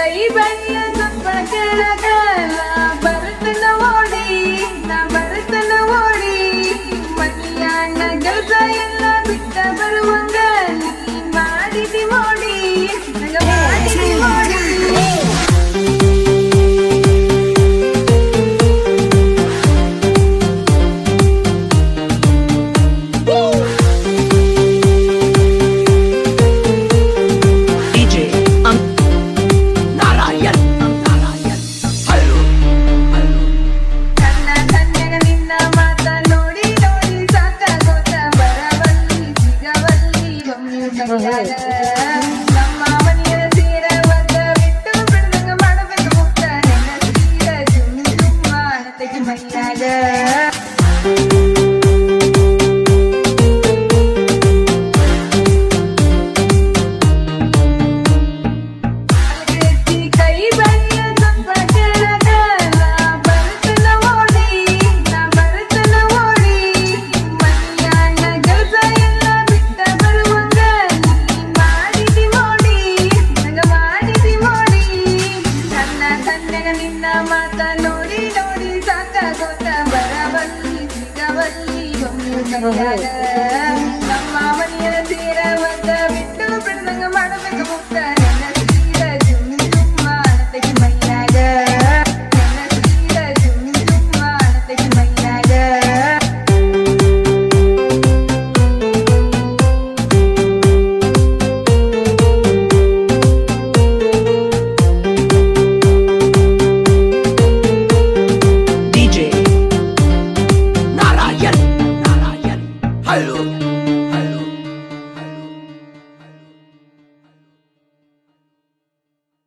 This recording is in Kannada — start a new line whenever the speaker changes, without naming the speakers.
ಕೈ ಬಳಿಯ ಸ್ವಲ್ಪ ಕೆಳಗ ಬರುತ್ತನ ಓಡಿ ನಾ ಬರುತ್ತನ ಓಡಿ ಮಧ್ಯಾಹ್ನ ಕೆಲಸ ಎಲ್ಲ ಬಿಟ್ಟ ಬರುವಂಗ ನೀ ಮಾಡಿದಿ ಮೋಡಿ ನಂಗ ಮಾಡಿದಿ ಮೋಡಿ ನಮ್ಮ ಮನೆಯ ಸೀರೆ ಒದ್ದ ಬಿಟ್ಟು ಬಿಡ್ದಂಗ ಮಾಡಬೇಕು ಮುಕ್ತ ನನ್ನ ಸೀರೆ ಜುಮ್ಮ ತೆಗಿ ಮೈಯಾಗ ಕೈ ಬಳಿಯ ಸ್ವಲ್ಪ ಕೆಳಗ ಬರುತ್ತನ ಓಡಿ ನಾ ಬರುತ್ತನ ಓಡಿ ಮಧ್ಯಾಹ್ನ ಕೆಲಸ ಎಲ್ಲ ಬಿಟ್ಟ ಬರುವಂಗ ನಿನ್ನ ಮಾತ ನೋಡಿ ನೋಡಿ ಸಾಕಾಗೋತ ಬರವಲ್ಲಿ ಸಿಗವಲ್ಲಿ ಒಮ್ಮೆ